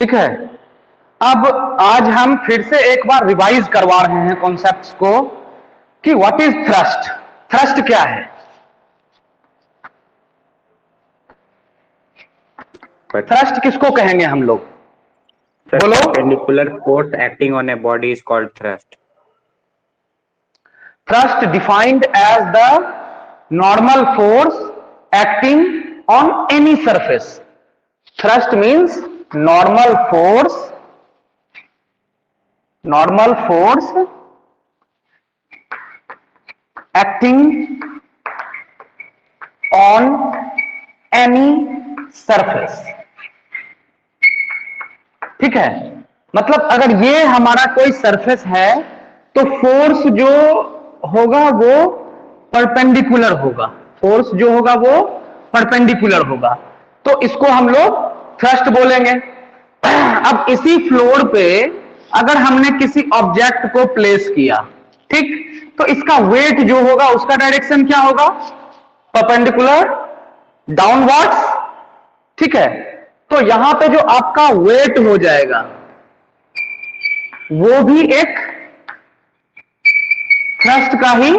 ठीक है। अब आज हम फिर से एक बार रिवाइज करवा रहे हैं कॉन्सेप्ट्स को कि व्हाट इज थ्रस्ट। थ्रस्ट क्या है? थ्रस्ट किसको कहेंगे हम लोग? बोलो। Perpendicular force acting on a body is called thrust. Thrust defined as the normal force acting on any surface. Thrust means normal force acting on any surface. ठीक है, मतलब अगर ये हमारा कोई सरफेस है तो फोर्स जो होगा वो परपेंडिकुलर होगा। फोर्स जो होगा वो परपेंडिकुलर होगा, तो इसको हम लोग थ्रस्ट बोलेंगे। अब इसी फ्लोर पे अगर हमने किसी ऑब्जेक्ट को प्लेस किया, ठीक, तो इसका वेट जो होगा उसका डायरेक्शन क्या होगा? Perpendicular downwards. ठीक है, तो यहां पे जो आपका वेट हो जाएगा वो भी एक थ्रस्ट का ही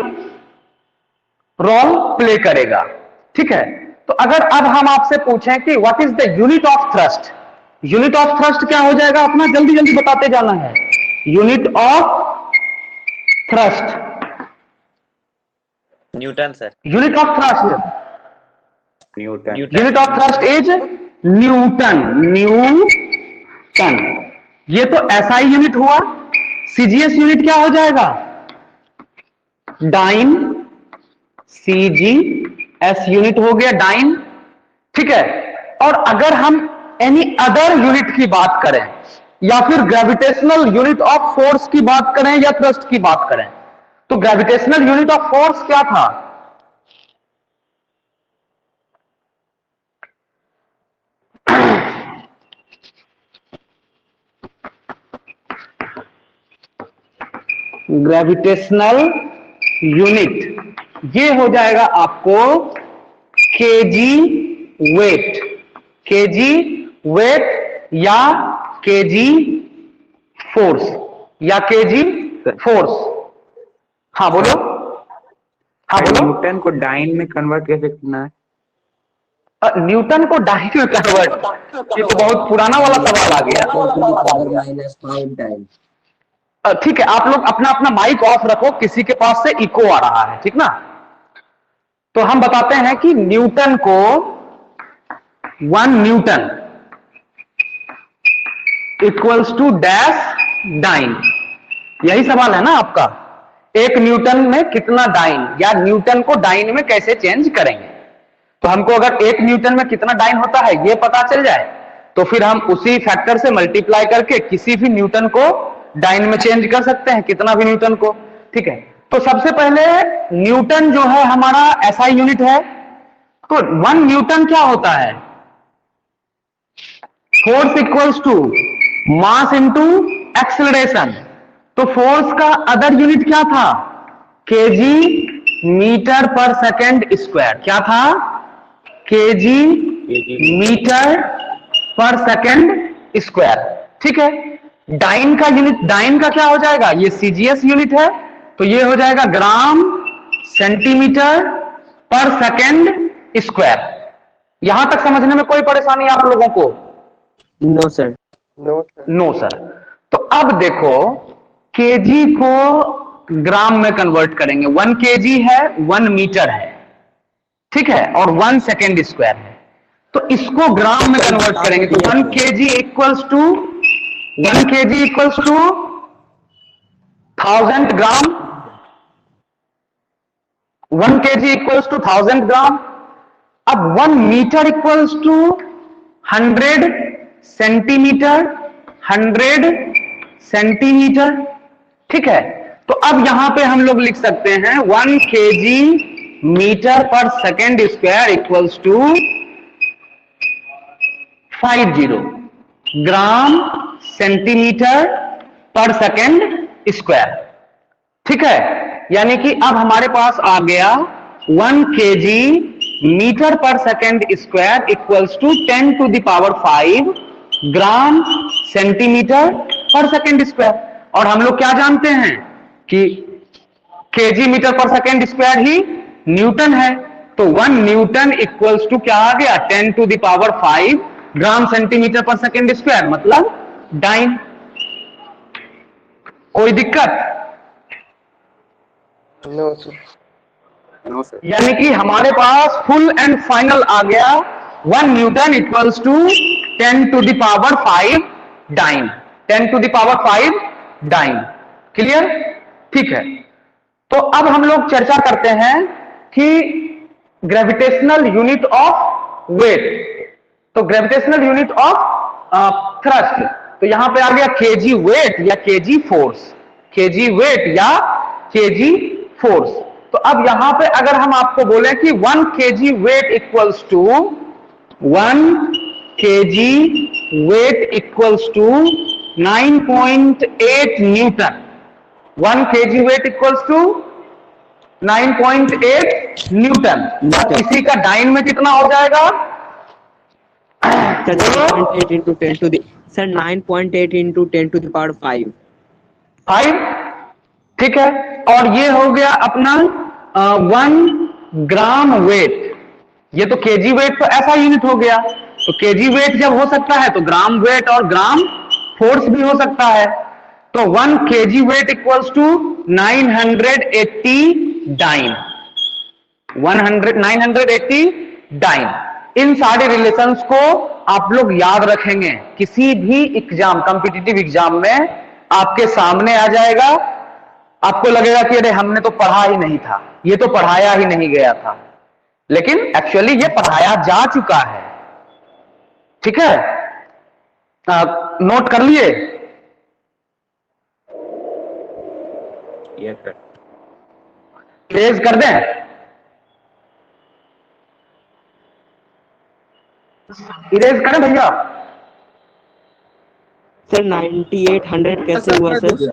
रोल प्ले करेगा। ठीक है, तो अगर अब हम आपसे पूछें कि what is the unit of thrust, unit of thrust क्या हो जाएगा अपना? जल्दी जल्दी बताते जाना है। Unit of thrust, Newton sir. Unit of thrust, Newton. Unit of thrust is Newton. Newton, ये तो एसआई यूनिट हुआ। सीजीएस यूनिट क्या हो जाएगा? डाइन। सीजीएस यूनिट हो गया डाइन। ठीक है, और अगर हम एनी अदर यूनिट की बात करें या फिर ग्रेविटेशनल यूनिट ऑफ फोर्स की बात करें या थ्रस्ट की बात करें, तो ग्रेविटेशनल यूनिट ऑफ फोर्स क्या था? ग्रेविटेशनल यूनिट ये हो जाएगा आपको केजी वेट। केजी वेट या केजी फोर्स या केजी फोर्स। हाँ बोलो, हाँ बोलो। न्यूटन को डाइन में कन्वर्ट कैसे करना है? न्यूटन को डाइन में कन्वर्ट, ये तो बहुत पुराना वाला सवाल आ गया। ठीक है, आप लोग अपना अपना माइक ऑफ रखो, किसी के पास से इको आ रहा है, ठीक ना? तो हम बताते हैं कि न्यूटन को 1 newton equals to dash dyne. यही सवाल है ना आपका? 1 न्यूटन में कितना डाइन, या न्यूटन को डाइन में कैसे चेंज करेंगे। तो हमको अगर 1 न्यूटन में कितना डाइन होता है ये पता चल जाए तो फिर हम उसी फैक्टर से मल्टीप्लाई करके किसी भी न्यूटन को डाइन में चेंज कर सकते हैं, कितना भी न्यूटन को। ठीक है, तो सबसे पहले न्यूटन जो है हमारा एसआई यूनिट है, तो 1 न्यूटन क्या होता है? Force equals to mass into acceleration. तो फोर्स का अदर यूनिट क्या था? केजी मीटर पर सेकेंड स्क्वायर। क्या था? केजी मीटर पर सेकेंड स्क्वायर। ठीक है, डाइन का यूनिट, डाइन का क्या हो जाएगा? ये सीजीएस यूनिट है, तो ये हो जाएगा ग्राम सेंटीमीटर पर सेकेंड स्क्वायर। यहां तक समझने में कोई परेशानी आप लोगों को? No sir. No sir. तो अब देखो, केजी को ग्राम में कन्वर्ट करेंगे। 1 केजी है, 1 मीटर है, ठीक है, और 1 सेकेंड स्क्वायर है, तो इसको ग्राम में कन्वर्ट करेंगे तो 1 KG equals to 1000 gram. 1 KG equals to 1000 gram. अब 1 metre equals to 100 centimetre. 100 centimetre, ठीक है। तो अब यहां पे हम लोग लिख सकते हैं 1 केजी मीटर पर second square equals to 50 gram centimetre पर सेकेंड स्क्वायर। ठीक है, यानी कि अब हमारे पास आ गया 1 केजी मीटर पर second square equals to 10 to the power 5 gram centimetre पर सेकेंड स्क्वायर। और हम लोग क्या जानते हैं कि केजी मीटर पर सेकेंड स्क्वायर ही न्यूटन है। तो 1 न्यूटन इक्वल्स टू क्या आ गया, 10 to the power 5 gram centimetre पर सेकेंड स्क्वायर, मतलब डाइन। कोई दिक्कत? No sir. No sir. यानी कि हमारे पास फुल एंड फाइनल आ गया 1 newton equals to 10 to the power 5 dyne, 10 to the power 5 dyne. Clear? ठीक है। तो अब हम लोग चर्चा करते हैं कि ग्रेविटेशनल यूनिट ऑफ वेट। तो ग्रेविटेशनल यूनिट ऑफ थ्रस्ट, तो यहां पे आ गया केजी वेट या केजी फोर्स, केजी वेट या केजी फोर्स। तो अब यहां पे अगर हम आपको बोले कि 1 KG weight equals to 1 KG weight equals to 9.8 newton, 1 KG weight equals to 9.8 newton. इसी का डाइन में कितना हो जाएगा? Sir 9.8 into 10 to the sir 9.8 into 10 to the power 5। 5, ठीक है। और ये हो गया अपना 1 ग्राम वेट। ये तो केजी वेट तो ऐसा यूनिट हो गया। तो केजी वेट जब हो सकता है तो ग्राम वेट और ग्राम फोर्स भी हो सकता है। तो 1 KG weight equals to 980 dyne, 980 dyne. इन सारे रिलेशंस को आप लोग याद रखेंगे, किसी भी एग्जाम, कॉम्पिटिटिव एग्जाम में आपके सामने आ जाएगा। आपको लगेगा कि अरे हमने तो पढ़ा ही नहीं था, ये तो पढ़ाया ही नहीं गया था, लेकिन एक्चुअली ये पढ़ाया जा चुका है। ठीक है, नोट कर लिए? Yes sir. इरेज कर दें? इरेज करें भैया? सर 9800 कैसे हुआ सर?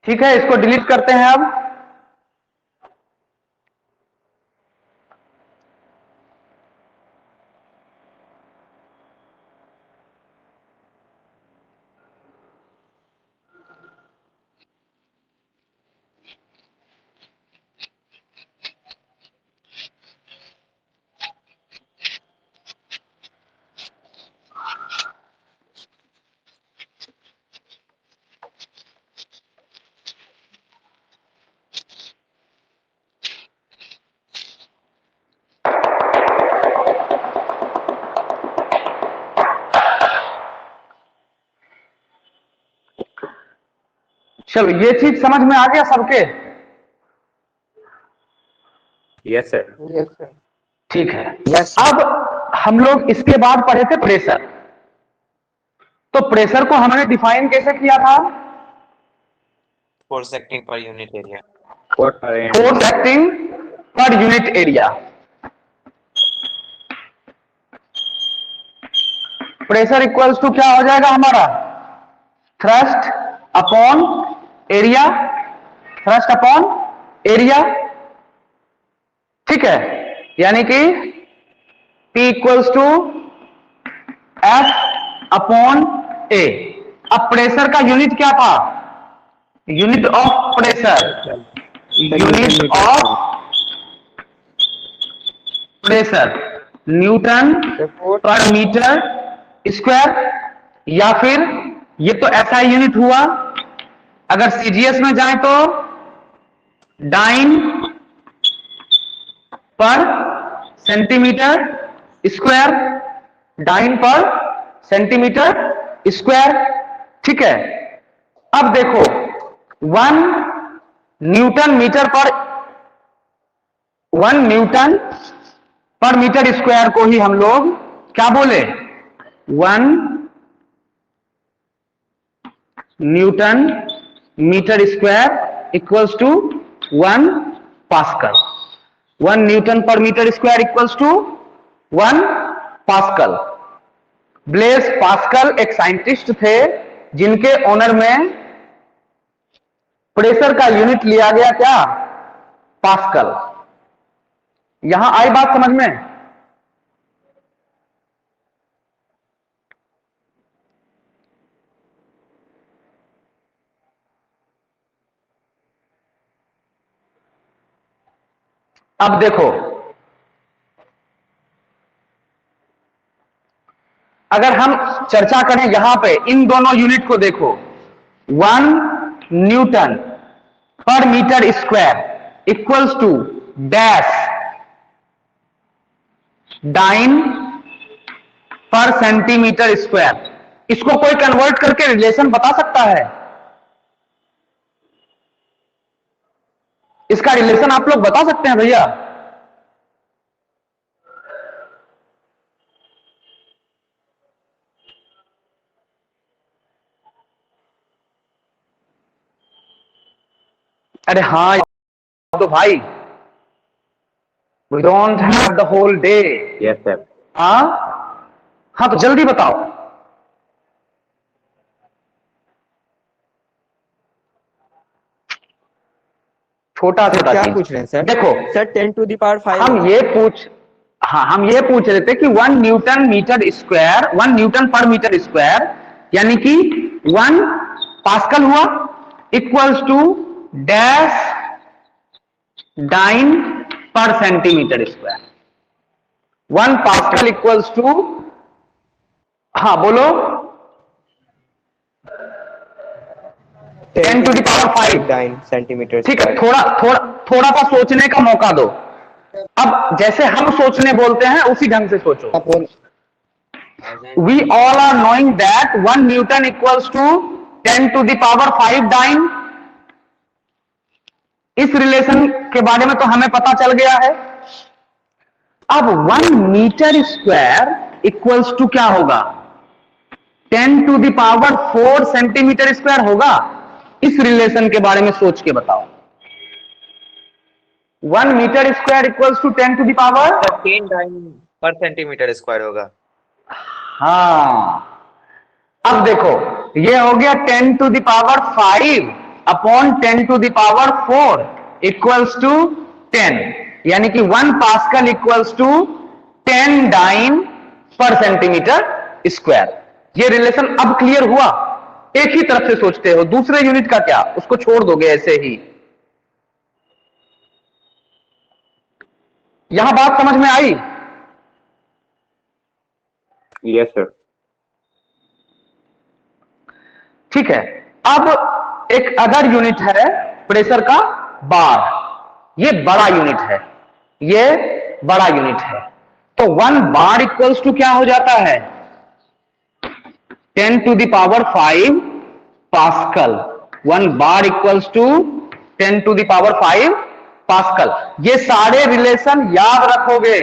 ठीक है, इसको डिलीट करते हैं अब। चलो, ये चीज समझ में आ गया सबके? Yes sir. Yes sir. ठीक है। यस। अब हम लोग इसके बाद पढ़े थे प्रेशर। तो प्रेशर को हमने डिफाइन कैसे किया था? Force acting per unit area. Force acting per unit area. Pressure equals to क्या हो जाएगा हमारा? Thrust upon area, thrust upon area. ठीक है, यानी कि P equals to F upon A। अब प्रेशर का यूनिट क्या था? Unit of pressure, unit of pressure newton पर मीटर स्क्वायर, या फिर ये तो ऐसा यूनिट हुआ। अगर सीजीएस में जाए तो dine per centimetre square, dine per centimetre square. ठीक है, अब देखो 1 न्यूटन मीटर पर 1 न्यूटन पर मीटर स्क्वायर को ही हम लोग क्या बोले? 1 newton metre square equals to 1 pascal. 1 newton पर metre square equals to 1 pascal. Blaise Pascal एक साइंटिस्ट थे जिनके ऑनर में प्रेशर का यूनिट लिया गया क्या? पास्कल। यहां आई बात समझ में? अब देखो, अगर हम चर्चा करें यहां पे इन दोनों यूनिट को देखो, 1 न्यूटन पर metre square equals to dash dyne per centimetre square. इसको कोई कन्वर्ट करके रिलेशन बता सकता है? इसका रिलेशन आप लोग बता सकते हैं भैया? अरे हाँ तो भाई, we don't have the whole day. Yes, sir. हाँ तो जल्दी बताओ। छोटा छोटा क्या चीज पूछ रहे हैं सर? देखो सर 10 to the power 5 हम ये पूछ रहे थे कि 1 न्यूटन मीटर स्क्वायर, 1 न्यूटन पर मीटर स्क्वायर यानी कि 1 पास्कल हुआ equals to dash dyne per centimetre square. 1 pascal equals to, हाँ बोलो, 10 to the power 5 9 सेंटीमीटर। ठीक है, थोड़ा सा सोचने का मौका दो। अब जैसे हम सोचने बोलते हैं उसी ढंग से सोचो। We all are knowing that 1 Newton equals to 10 to the power 5 dyne। इस रिलेशन के बारे में तो हमें पता चल गया है। अब 1 मीटर स्क्वायर इक्वल्स टू क्या होगा? 10 to the power 4 centimetre square होगा। इस रिलेशन के बारे में सोच के बताओ। 1 metre square equals to 10 to the power 10 dyne per centimetre square होगा। हाँ, अब देखो ये हो गया 10 to the power 5 upon 10 to the power 4 equals to 10, यानी कि 1 pascal equals to 10 dyne per centimetre square. ये रिलेशन अब क्लियर हुआ? एक ही तरफ से सोचते हो, दूसरे यूनिट का क्या, उसको छोड़ दोगे ऐसे ही। यहां बात समझ में आई? Yes, sir. ठीक है। अब एक अदर यूनिट है प्रेशर का, बार। ये बड़ा यूनिट है, ये बड़ा यूनिट है। तो 1 बार इक्वल्स टू क्या हो जाता है? 10 to the power 5 pascal. 1 bar equals to 10 to the power 5 pascal. ये सारे रिलेशन याद रखोगे,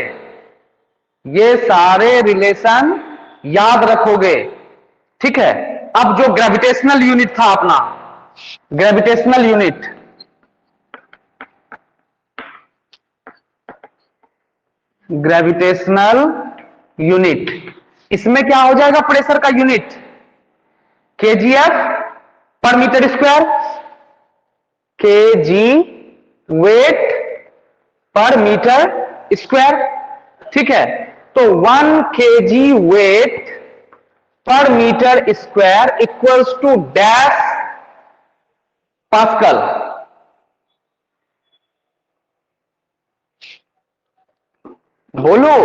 ये सारे रिलेशन याद रखोगे, ठीक है। अब जो ग्रेविटेशनल यूनिट था अपना, ग्रेविटेशनल यूनिट, ग्रेविटेशनल यूनिट, इसमें क्या हो जाएगा? प्रेशर का unit kgf per metre square, kg weight per metre square, ठीक है। तो 1 KG weight per metre square equals to dash pascal. बोलो,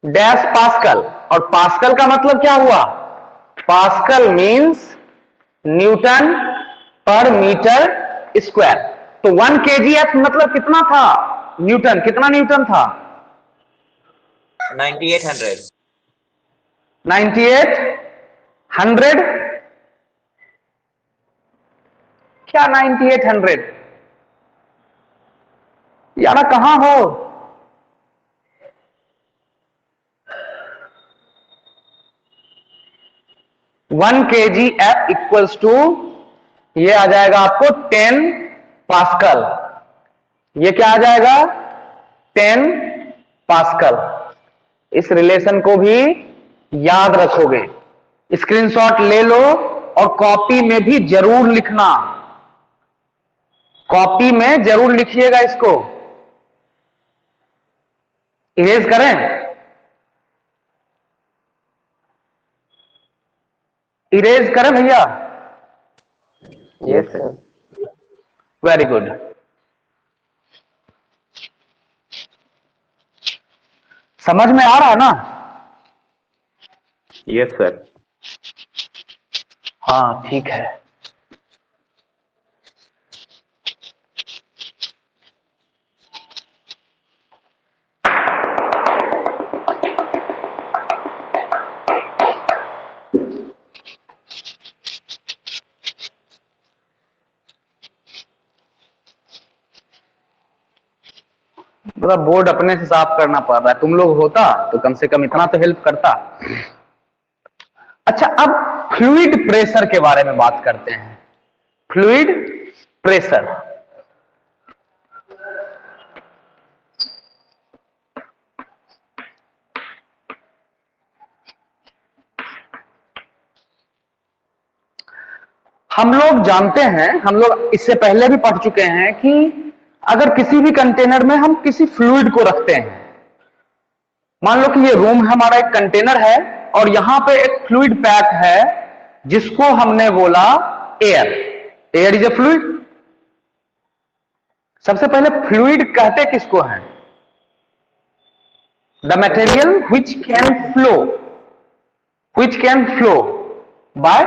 डैश पास्कल। और पास्कल का मतलब क्या हुआ? पास्कल मींस न्यूटन पर मीटर स्क्वायर। तो 1 केजीएफ मतलब कितना था? न्यूटन, कितना न्यूटन था? 9800। 9800 क्या 9800? यार कहां हो? One kg F equals to, ये आ जाएगा आपको 10 पास्कल। ये क्या आ जाएगा? 10 पास्कल। इस रिलेशन को भी याद रखोगे, स्क्रीनशॉट ले लो और कॉपी में भी जरूर लिखना। कॉपी में जरूर लिखिएगा इसको। इरेज करें? इरेज करें भैया? Yes, sir. Very good. समझ में आ रहा है ना? Yes, sir. हाँ ठीक है। मतलब बोर्ड अपने से साफ करना पड़ रहा है। तुम लोग होता तो कम से कम इतना तो हेल्प करता। अच्छा, अब फ्लूइड प्रेशर के बारे में बात करते हैं। Fluid pressure. हम लोग जानते हैं, हम लोग इससे पहले भी पढ़ चुके हैं कि अगर किसी भी कंटेनर में हम किसी फ्लूइड को रखते हैं, मान लो कि ये रूम हमारा एक कंटेनर है और यहां पे एक फ्लूइड पैक है जिसको हमने बोला air. Air is a fluid. सबसे पहले फ्लूइड कहते किसको हैं? The material which can flow by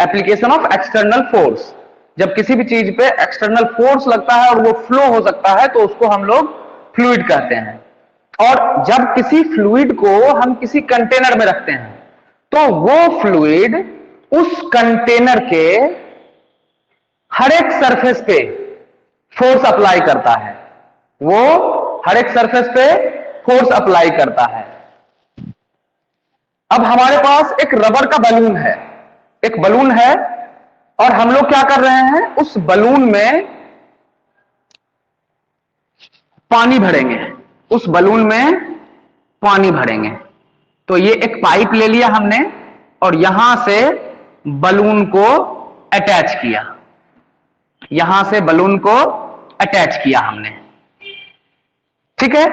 application of external force। जब किसी भी चीज पे एक्सटर्नल फोर्स लगता है और वो फ्लो हो सकता है तो उसको हम लोग फ्लूइड कहते हैं। और जब किसी फ्लूइड को हम किसी कंटेनर में रखते हैं तो वो फ्लूइड उस कंटेनर के हर एक सरफेस पे फोर्स अप्लाई करता है। वो हर एक सरफेस पे फोर्स अप्लाई करता है। अब हमारे पास एक रबर का बलून है, एक बलून है, और हम लोग क्या कर रहे हैं, उस बलून में पानी भरेंगे। उस बलून में पानी भरेंगे। तो ये एक पाइप ले लिया हमने और यहां से बलून को अटैच किया। यहां से बलून को अटैच किया हमने, ठीक है।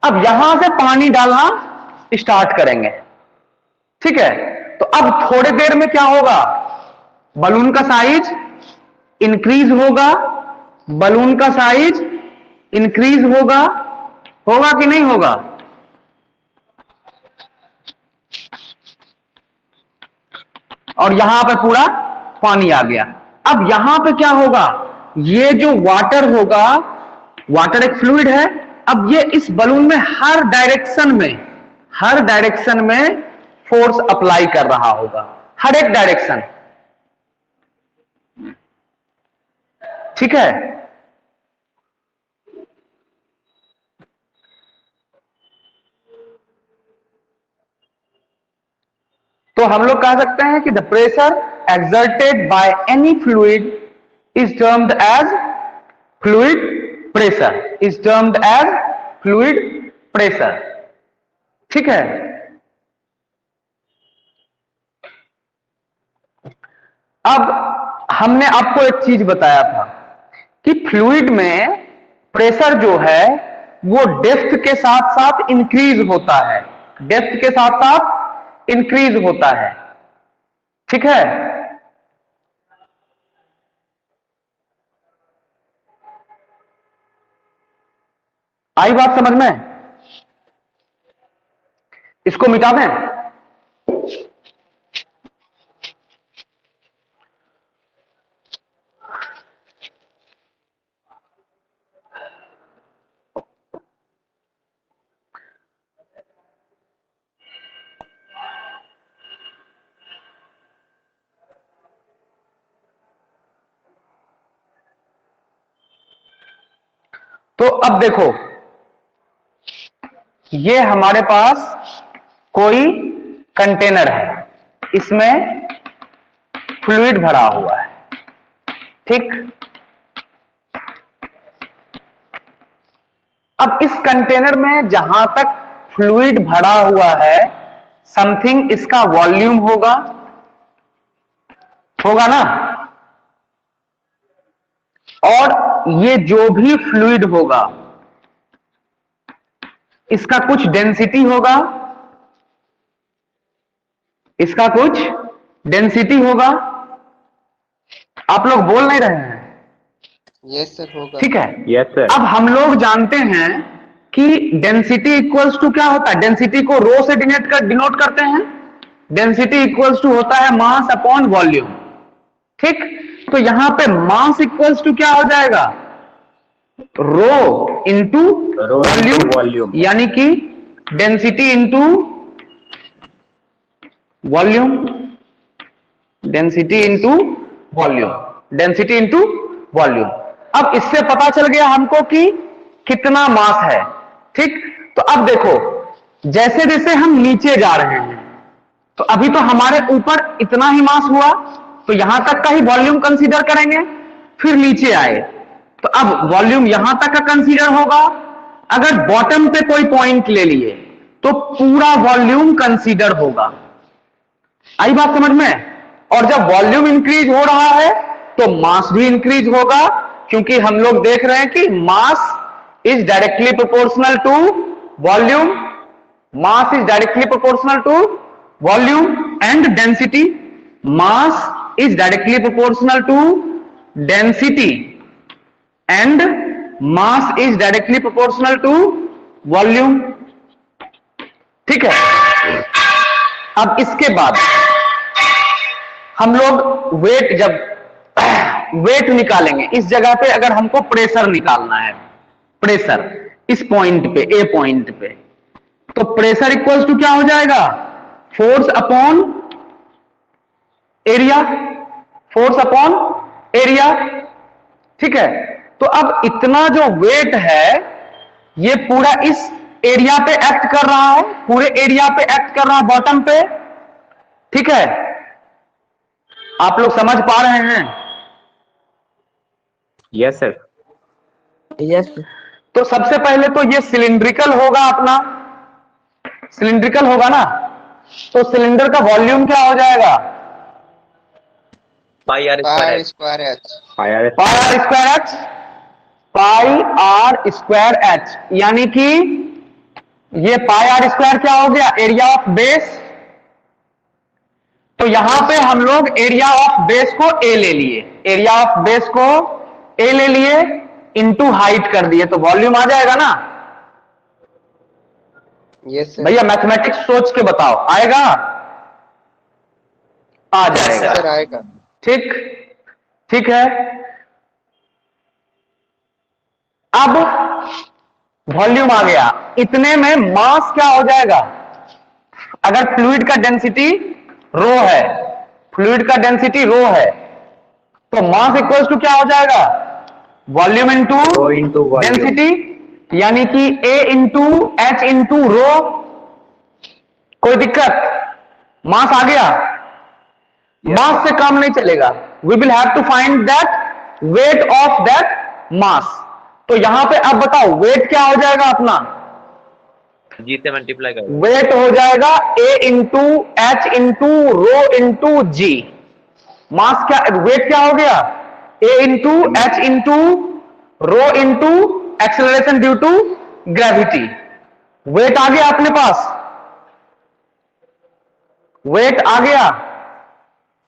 अब यहां से पानी डालना स्टार्ट करेंगे, ठीक है। तो अब थोड़ी देर में क्या होगा, बलून का साइज इंक्रीज होगा, बलून का साइज इंक्रीज होगा, होगा कि नहीं होगा? और यहां पे पूरा पानी आ गया। अब यहां पे क्या होगा, ये जो वाटर होगा, वाटर एक फ्लूइड है, अब ये इस बलून में हर डायरेक्शन में फोर्स अप्लाई कर रहा होगा, हर एक डायरेक्शन, ठीक है। तो हम लोग कह सकते हैं कि the pressure exerted by any fluid is termed as fluid pressure, is termed as fluid pressure, ठीक है। अब हमने आपको एक चीज बताया था कि फ्लूइड में प्रेशर जो है वो डेप्थ के साथ साथ इंक्रीज होता है, डेप्थ के साथ साथ इंक्रीज होता है, ठीक है। आई बात समझ में? इसको मिटा दें? तो अब देखो, ये हमारे पास कोई कंटेनर है, इसमें फ्लूइड भरा हुआ है, ठीक। अब इस कंटेनर में जहां तक फ्लूइड भरा हुआ है, समथिंग इसका वॉल्यूम होगा, होगा ना। और ये जो भी फ्लूइड होगा इसका कुछ डेंसिटी होगा, इसका कुछ डेंसिटी होगा। आप लोग बोल नहीं रहे हैं? यस सर होगा। ठीक है। Yes sir. अब हम लोग जानते हैं कि डेंसिटी इक्वल्स टू क्या होता है? डेंसिटी को रो से डिनोट करते हैं। डेंसिटी इक्वल्स टू होता है मास अपॉन वॉल्यूम। ठीक, तो यहां पे मास इक्वल्स टू क्या हो जाएगा? रो इंटू वॉल्यूम, यानी कि density into volume, density into volume, density into volume. अब इससे पता चल गया हमको कि कितना मास है। ठीक, तो अब देखो जैसे जैसे हम नीचे जा रहे हैं तो अभी तो हमारे ऊपर इतना ही मास हुआ, तो यहां तक का ही वॉल्यूम कंसीडर करेंगे, फिर नीचे आए तो अब वॉल्यूम यहां तक का कंसीडर होगा। अगर बॉटम पे कोई पॉइंट ले लिए तो पूरा वॉल्यूम कंसीडर होगा। आई बात समझ में? और जब वॉल्यूम इंक्रीज हो रहा है तो मास भी इंक्रीज होगा, क्योंकि हम लोग देख रहे हैं कि mass is directly proportional to volume, mass is directly proportional to volume and density, mass is directly proportional to density and mass is directly proportional to volume. ठीक है। अब इसके बाद हम लोग वेट, जब वेट निकालेंगे इस जगह पे, अगर हमको प्रेशर निकालना है, प्रेशर इस पॉइंट पे, ए पॉइंट पे, तो प्रेशर इक्वल्स टू क्या हो जाएगा? Force upon area, force upon area. ठीक है, तो अब इतना जो वेट है ये पूरा इस एरिया पे एक्ट कर रहा है, पूरे एरिया पे एक्ट कर रहा है, बॉटम पे। ठीक है, आप लोग समझ पा रहे हैं? Yes sir. यस तो सबसे पहले तो ये सिलिंड्रिकल होगा अपना, सिलिंड्रिकल होगा ना, तो सिलेंडर का वॉल्यूम क्या हो जाएगा? Pi r pi square square h. Pi r square h, pi r square h, यानी कि ये पाई आर स्क्वायर क्या हो गया? Area of base. तो यहां पे हम लोग एरिया ऑफ बेस को ए ले लिए, एरिया ऑफ बेस को ए ले लिए, इनटू हाइट कर दिए, तो वॉल्यूम आ जाएगा ना? Yes sir. भैया मैथमेटिक्स सोच के बताओ, आएगा? आ जाएगा। सर आएगा। ठीक, ठीक है। अब वॉल्यूम आ गया, इतने में मास क्या हो जाएगा? अगर फ्लूइड का डेंसिटी रो है, फ्लूइड का डेंसिटी रो है, तो मास इक्वल्स टू क्या हो जाएगा? वॉल्यूम इंटू डेंसिटी, यानी कि ए इंटू एच इंटू रो। कोई दिक्कत? मास आ गया? मास से काम नहीं चलेगा, we will have to find that weight of that mass. तो यहां पे अब बताओ वेट क्या हो जाएगा अपना? जी से मल्टीप्लाई कर। वेट हो जाएगा a into h into rho into g. Mass क्या, वेट क्या हो गया? A into h into rho into acceleration due to gravity. Weight आ गया अपने पास? वेट आ गया?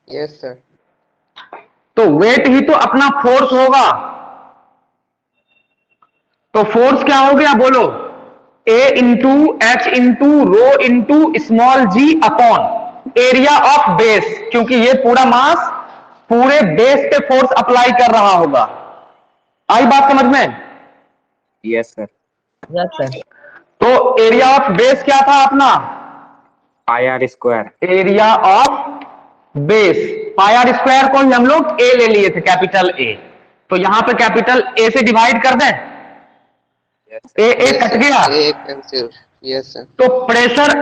Yes sir. तो वेट ही तो अपना फोर्स होगा। तो फोर्स क्या हो गया बोलो? A into h into rho into small g upon area of base, क्योंकि ये पूरा मास पूरे बेस पे फोर्स अप्लाई कर रहा होगा। आई बात समझ में? Yes sir. Yes sir. तो एरिया ऑफ बेस क्या था अपना? Pi r square. Area of base, pi r square को ही हम लोग ए ले लिए थे, कैपिटल ए। तो यहां पे कैपिटल ए से डिवाइड कर दें, ए कट गया। Yes sir. तो pressure,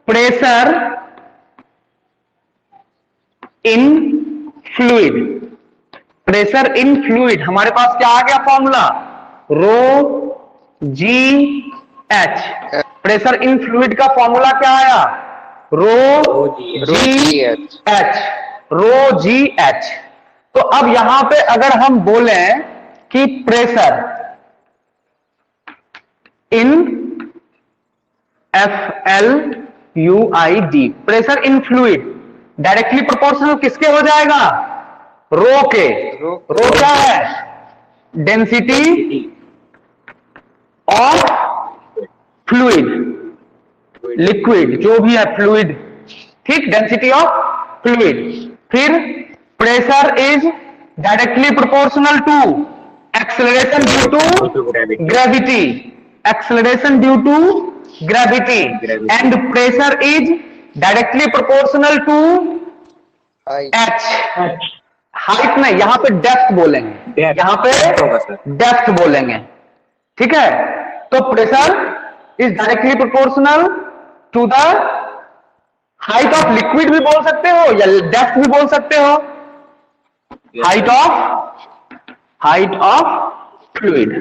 pressure in fluid, pressure in fluid हमारे पास क्या आ गया formula? Rho g h. Pressure in fluid का फॉर्मूला क्या आया? Rho g h, rho g h. तो अब यहां पे अगर हम बोलें कि pressure in FLUID, pressure in fluid directly proportional किसके हो जाएगा? रो के। रो क्या है? डेंसिटी ऑफ फ्लूइड, लिक्विड जो भी है फ्लूइड, ठीक, डेंसिटी ऑफ फ्लूइड। फिर pressure is directly proportional to acceleration due to gravity, acceleration due to gravity, and pressure is directly proportional to Height. H. Height नहीं, यहां पे डेप्थ बोलेंगे, यहां पे होगा सर। डेप्थ बोलेंगे, ठीक है। तो pressure is directly proportional to the height of liquid भी बोल सकते हो या डेप्थ भी बोल सकते हो, height of fluid,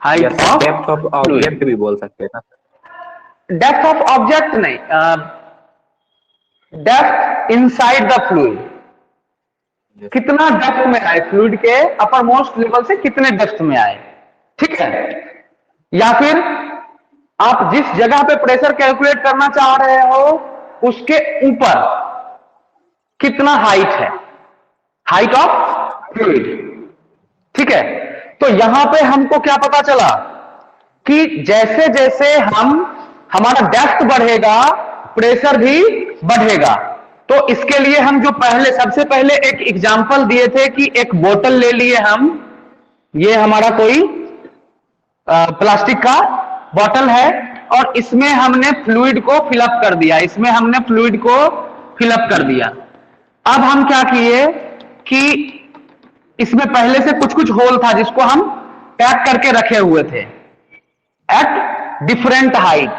height of depth of object भी बोल सकते हैं ना। डेप्थ ऑफ ऑब्जेक्ट नहीं, डेप्थ इनसाइड द फ्लूइड, कितना डेप्थ में आए फ्लूइड के अपर मोस्ट लेवल से कितने डेप्थ में आए, ठीक है। या फिर आप जिस जगह पे प्रेशर कैलकुलेट करना चाह रहे हो उसके ऊपर कितना हाइट है, हाइट ऑफ फ्लूइड, ठीक है। तो यहां पे हमको क्या पता चला कि जैसे जैसे हमारा डेप्थ बढ़ेगा प्रेशर भी बढ़ेगा। तो इसके लिए हम जो सबसे पहले एक एग्जांपल दिए थे कि एक बोतल ले लिए हम, ये हमारा कोई प्लास्टिक का बोतल है और इसमें हमने फ्लूइड को फिलअप कर दिया, इसमें हमने फ्लूइड को फिलअप कर दिया। अब हम क्या किए कि इसमें पहले से कुछ कुछ होल था जिसको हम पैक करके रखे हुए थे एट डिफरेंट हाइट।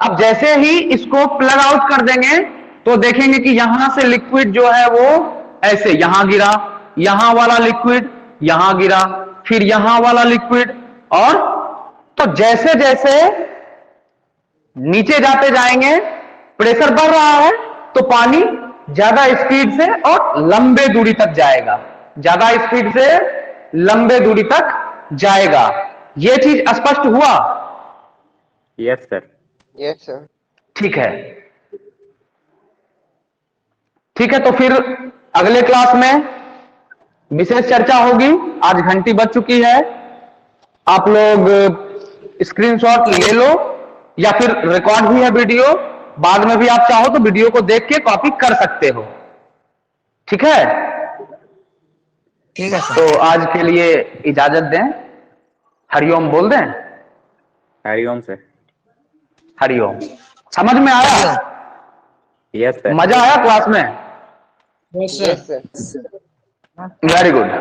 अब जैसे ही इसको प्लग आउट कर देंगे तो देखेंगे कि यहां से लिक्विड जो है वो ऐसे यहां गिरा, यहां वाला लिक्विड यहां गिरा, फिर यहां वाला लिक्विड, और तो जैसे जैसे नीचे जाते जाएंगे प्रेशर बढ़ रहा है तो पानी ज्यादा स्पीड से और लंबे दूरी तक जाएगा, ज्यादा स्पीड से लंबे दूरी तक जाएगा। यह चीज स्पष्ट हुआ? Yes sir. Yes, sir. ठीक है, ठीक है। तो फिर अगले क्लास में विशेष चर्चा होगी। आज घंटी बज चुकी है, आप लोग स्क्रीनशॉट ले लो या फिर रिकॉर्ड भी है वीडियो, बाद में भी आप चाहो तो वीडियो को देख के कॉपी कर सकते हो, ठीक है। ठीक है सर। तो आज के लिए इजाजत दें, हरिओम बोल दें। हरिओम सर। हरिओम। समझ में आया? Yes sir. मजा आया क्लास में? Yes, sir. Very good.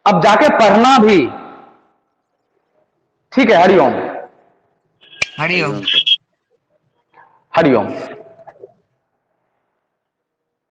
अब जाके पढ़ना भी, ठीक है। हरिओम। हरिओम। हरिओम।